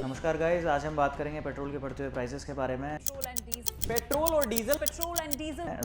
नमस्कार गाइस, आज हम बात करेंगे पेट्रोल के बढ़ते हुए प्राइसेस के बारे में। पेट्रोल और डीजल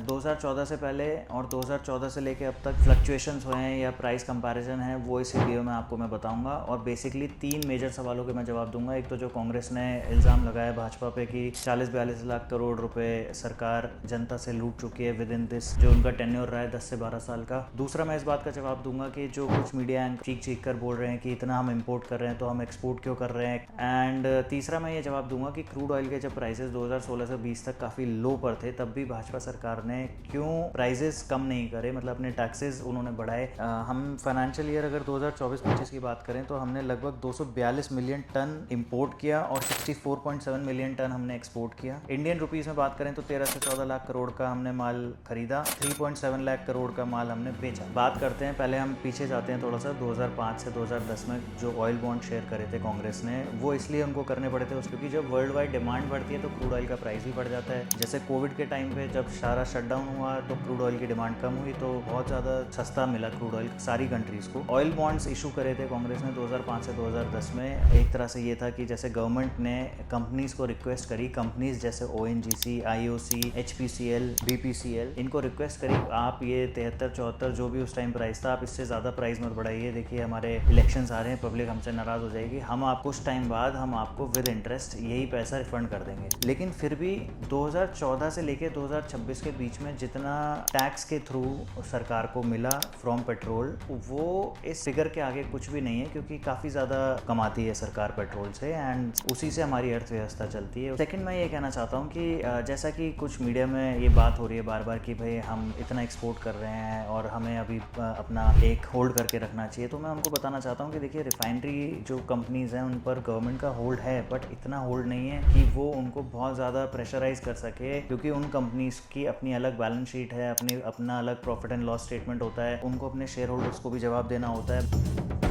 2014 से पहले और 2014 से लेके अब तक फ्लक्चुएशंस हुए हैं या प्राइस कंपैरिजन है, वो इस वीडियो में आपको मैं बताऊंगा। और बेसिकली 3 मेजर सवालों के मैं जवाब दूंगा। एक तो जो कांग्रेस ने इल्ज़ाम लगाया भाजपा पे कि 40-42 लाख करोड़ रुपए सरकार जनता से लूट चुकी है विद इन दिस, जो उनका टेन्योर रहा है 10 से 12 साल का। दूसरा मैं इस बात का जवाब दूंगा कि जो कुछ मीडिया चीख कर बोल रहे हैं कि इतना हम इम्पोर्ट कर रहे हैं तो हम एक्सपोर्ट क्यों कर रहे हैं। एंड तीसरा मैं ये जवाब दूंगा कि क्रूड ऑयल के जब प्राइसेस 2016 से 20 तक काफ़ी लो पर थे, तब भी भाजपा सरकार ने क्यों प्राइसेस कम नहीं करे, मतलब अपने टैक्सेस उन्होंने बढ़ाए। हम फाइनेंशियल ईयर अगर 2024-25 की बात करें तो हमने लगभग 242 मिलियन टन इंपोर्ट किया और 64.7 मिलियन टन हमने एक्सपोर्ट किया। इंडियन रुपीस में बात करें तो 13 से 14 लाख करोड़ का हमने माल खरीदा, 3.7 लाख करोड़ का माल हमने बेचा। बात करते हैं, पहले हम पीछे जाते हैं थोड़ा सा। 2005 से 2010 में जो ऑयल बॉन्ड शेयर करे थे कांग्रेस ने, वो इसलिए उनको करने पड़े थे क्योंकि जब वर्ल्ड वाइड डिमांड बढ़ती है तो क्रूड ऑयल का प्राइस भी बढ़ जाता है। जैसे कोविड के टाइम पे जब सारा शटडाउन हुआ तो क्रूड ऑयल की डिमांड कम हुई, तो बहुत ज़्यादा सस्ता मिला क्रूड ऑयल सारी कंट्रीज़ को। ऑयल बॉन्ड्स इशू करे थे कांग्रेस ने 2005 से 2010 में। एक तरह से ये था कि जैसे गवर्नमेंट ने कंपनीज को रिक्वेस्ट करी, कंपनीज जैसे ONGC, IOC, HPCL, BPCL, इनको रिक्वेस्ट करी आप ये 73-74 जो भी उस टाइम प्राइस था, आप इससे ज़्यादा प्राइस मत बढ़ाइए। देखिए हमारे इलेक्शंस आ रहे हैं, पब्लिक हमसे नाराज़ हो जाएगी, हम आपको कुछ टाइम बाद हम आपको विद इंटरेस्ट यही पैसा रिफंड कर देंगे। लेकिन फिर भी 2014 से लेके 2026 के बीच में जितना टैक्स के थ्रू सरकार को मिला फ्रॉम पेट्रोल, वो इस फिगर के आगे कुछ भी नहीं है, क्योंकि काफ़ी ज़्यादा कमाती है सरकार पेट्रोल से एंड उसी से हमारी अर्थव्यवस्था चलती है। सेकंड मैं ये कहना चाहता हूँ कि जैसा कि कुछ मीडिया में ये बात हो रही है बार बार कि भाई हम इतना एक्सपोर्ट कर रहे हैं और हमें अभी अपना एक होल्ड करके रखना चाहिए, तो मैं उनको बताना चाहता हूँ कि देखिए रिफाइनरी जो कंपनीज हैं उन पर गवर्नमेंट का होल्ड है, बट इतना होल्ड नहीं है कि वो उनको बहुत ज़्यादा प्रेशराइज कर सके, क्योंकि उन कंपनीज की अपनी अलग बैलेंस शीट है, अपना अलग प्रॉफिट एंड लॉस स्टेटमेंट होता है, उनको अपने शेयर होल्डर्स को भी जवाब देना होता है।